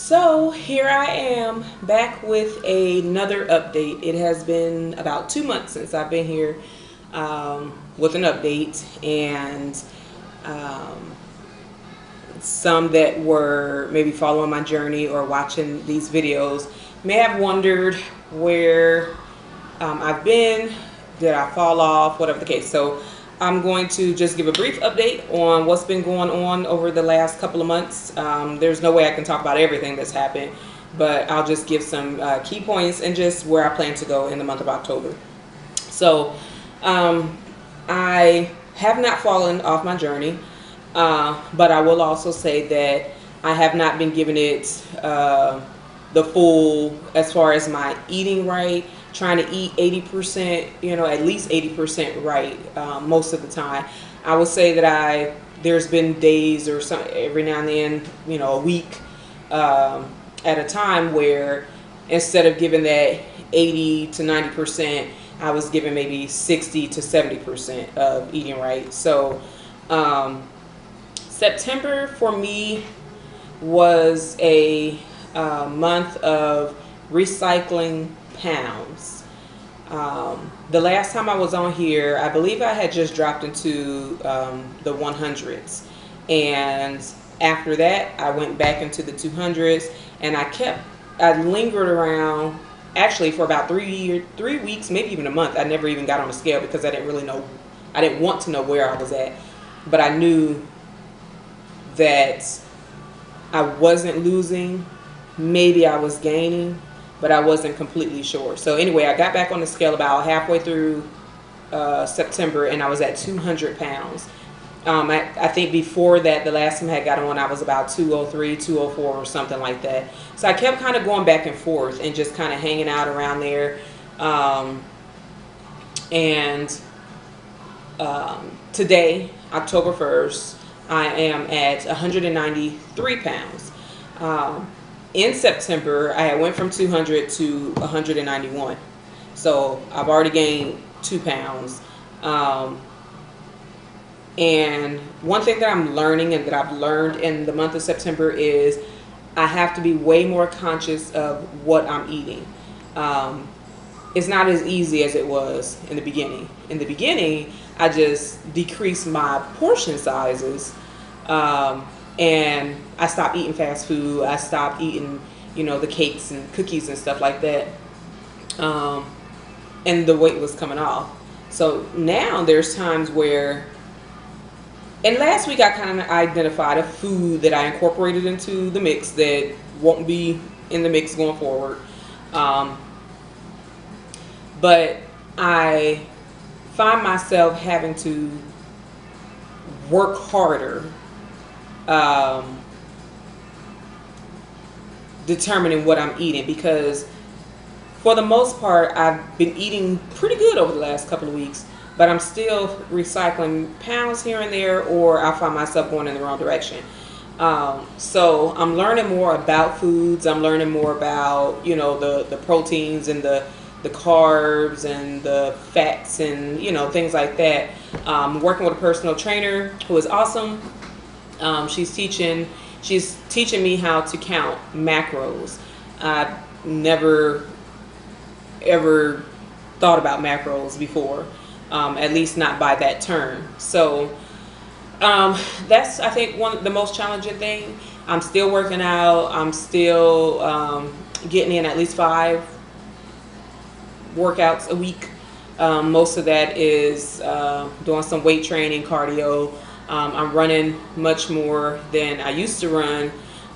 So here I am back with another update. It has been about 2 months since I've been here with an update, and um, some that were maybe following my journey or watching these videos may have wondered where I've been. Did I fall off? Whatever the case. So I'm going to just give a brief update on what's been going on over the last couple of months. There's no way I can talk about everything that's happened, but I'll just give some key points and just where I plan to go in the month of October. So I have not fallen off my journey, but I will also say that I have not been giving it the full, as far as my eating right, trying to eat 80%, at least 80% right most of the time. I would say that there's been days or some every now and then, a week at a time where instead of giving that 80 to 90%, I was giving maybe 60 to 70% of eating right. So September for me was a month of recycling pounds. The last time I was on here, I believe I had just dropped into the 100s, and after that I went back into the 200s, and I lingered around actually for about 3 weeks, maybe even a month. I never even got on the scale because I didn't want to know where I was at, but I knew that I wasn't losing. Maybe I was gaining, but I wasn't completely sure. So anyway, I got back on the scale about halfway through September, and I was at 200 pounds. I think before that, the last time I had got on, I was about 203, 204 or something like that. So I kept kind of going back and forth and just kind of hanging out around there. Today, October 1st, I am at 193 pounds. In September, I went from 200 to 191. So I've already gained 2 pounds. And one thing that I'm learning and that I've learned in the month of September is I have to be way more conscious of what I'm eating. It's not as easy as it was in the beginning. In the beginning, I just decreased my portion sizes. And I stopped eating fast food. I stopped eating, the cakes and cookies and stuff like that. And the weight was coming off. So now there's times where, and last week I kind of identified a food that I incorporated into the mix that won't be in the mix going forward. But I find myself having to work harder determining what I'm eating, because for the most part I've been eating pretty good over the last couple of weeks, but I'm still recycling pounds here and there, or I find myself going in the wrong direction. So I'm learning more about foods. I'm learning more about the proteins and the carbs and the fats and things like that. Working with a personal trainer who is awesome. She's teaching me how to count macros. I've never ever thought about macros before, at least not by that term. So that's, I think, one of the most challenging thing. I'm still working out. I'm still getting in at least 5 workouts a week. Most of that is doing some weight training, cardio. I'm running much more than I used to run,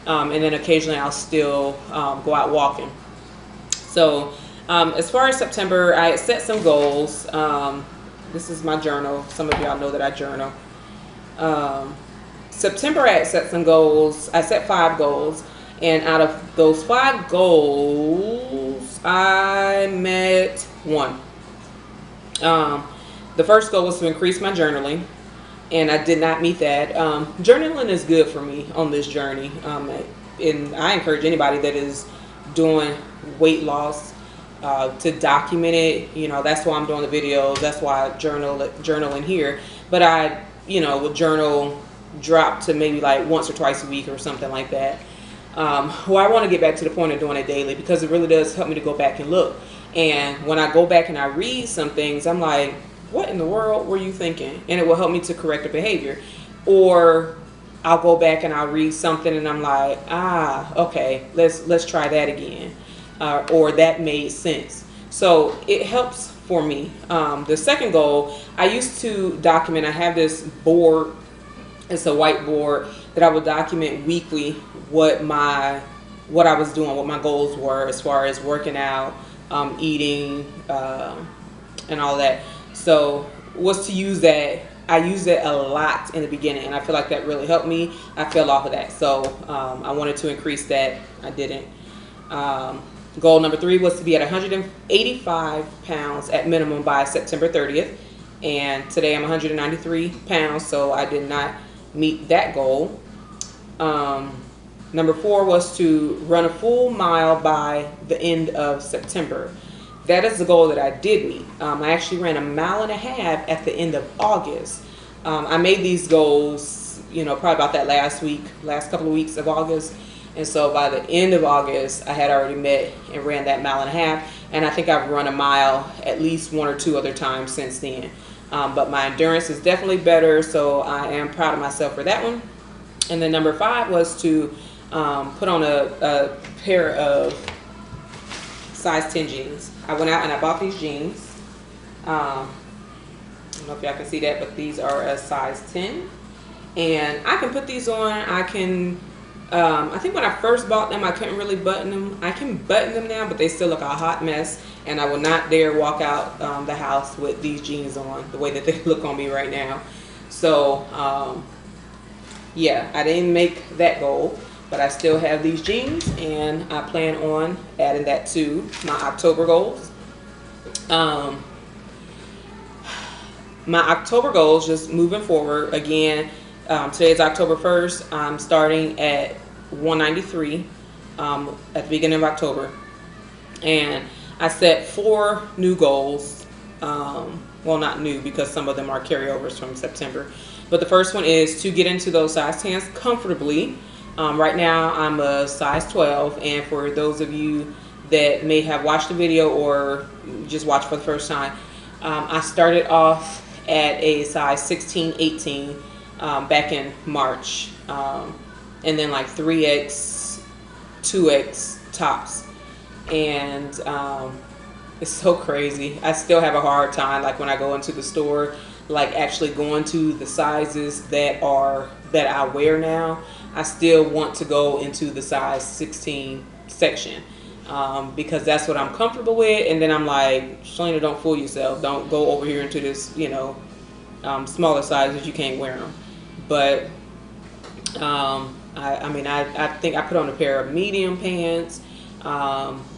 and then occasionally I'll still go out walking. So as far as September, I set some goals. This is my journal. Some of y'all know that I journal. September, I set some goals. I set 5 goals, and out of those 5 goals, I met 1. The first goal was to increase my journaling, and I did not meet that. Journaling is good for me on this journey, and I encourage anybody that is doing weight loss to document it. That's why I'm doing the videos. That's why I journal in here. But I would journal, drop to maybe like once or twice a week or something like that. Well, I want to get back to the point of doing it daily because it really does help me to go back and look. And when I go back and I read some things, I'm like, what in the world were you thinking? And it will help me to correct the behavior. Or I'll go back and I'll read something and I'm like, okay, let's try that again. Or that made sense. So it helps for me. The second goal, I used to document. I have this board. It's a whiteboard that I would document weekly what I was doing, what my goals were as far as working out, eating, and all that. So was to use that. I used it a lot in the beginning, and I feel like that really helped me. I fell off of that, so I wanted to increase that. I didn't. Goal number 3 was to be at 185 pounds at minimum by September 30th. And today I'm 193 pounds, so I did not meet that goal. Number 4 was to run a full mile by the end of September. That is the goal that I did meet. I actually ran 1.5 miles at the end of August. I made these goals, probably about that last couple of weeks of August. And so by the end of August, I had already met and ran that 1.5 miles. And I think I've run a mile at least 1 or 2 other times since then. But my endurance is definitely better, so I am proud of myself for that one. And then number 5 was to put on a pair of size 10 jeans. I went out and I bought these jeans. I don't know if y'all can see that, but these are a size 10. And I can put these on. I think when I first bought them, I couldn't really button them. I can button them now, but they still look a hot mess. And I will not dare walk out the house with these jeans on the way that they look on me right now. So, yeah, I didn't make that goal, but I still have these jeans, and I plan on adding that to my October goals. My October goals, just moving forward, again, today is October 1st. I'm starting at 193 at the beginning of October. And I set 4 new goals. Well, not new because some of them are carryovers from September. But the first one is to get into those size 10s comfortably. Right now I'm a size 12. And for those of you that may have watched the video or just watched for the first time, I started off at a size 16, 18 back in March. And then like 3X, 2X tops. And it's so crazy. I still have a hard time, like when I go into the store, like actually going to the sizes that I wear now. I still want to go into the size 16 section because that's what I'm comfortable with. And then I'm like, Shalina, don't fool yourself. Don't go over here into this, smaller sizes. You can't wear them. But I think I put on a pair of medium pants.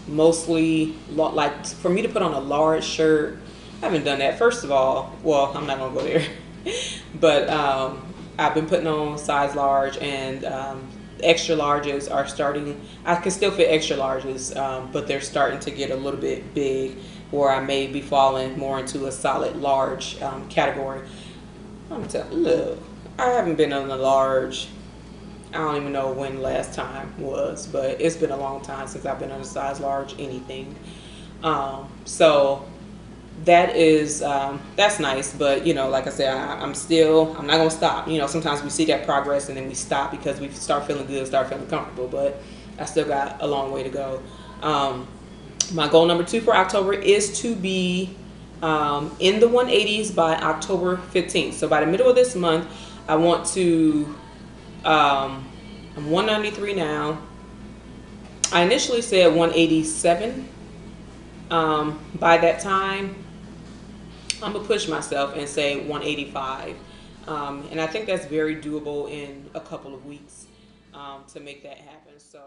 Mostly, like for me to put on a large shirt, I haven't done that. First of all, well, I'm not gonna go there, but I've been putting on size large, and extra larges are starting. I can still fit extra larges, but they're starting to get a little bit big, where I may be falling more into a solid large category. I'm telling you, look, I haven't been on a large. I don't even know when last time was, but it's been a long time since I've been on a size large anything. So that is that's nice, but like I said, I'm not gonna stop. Sometimes we see that progress and then we stop because we start feeling good, start feeling comfortable, but I still got a long way to go. My goal number 2 for October is to be in the 180s by October 15th. So by the middle of this month, I want to I'm 193 now. I initially said 187. By that time, I'm gonna push myself and say 185. And I think that's very doable in a couple of weeks to make that happen. So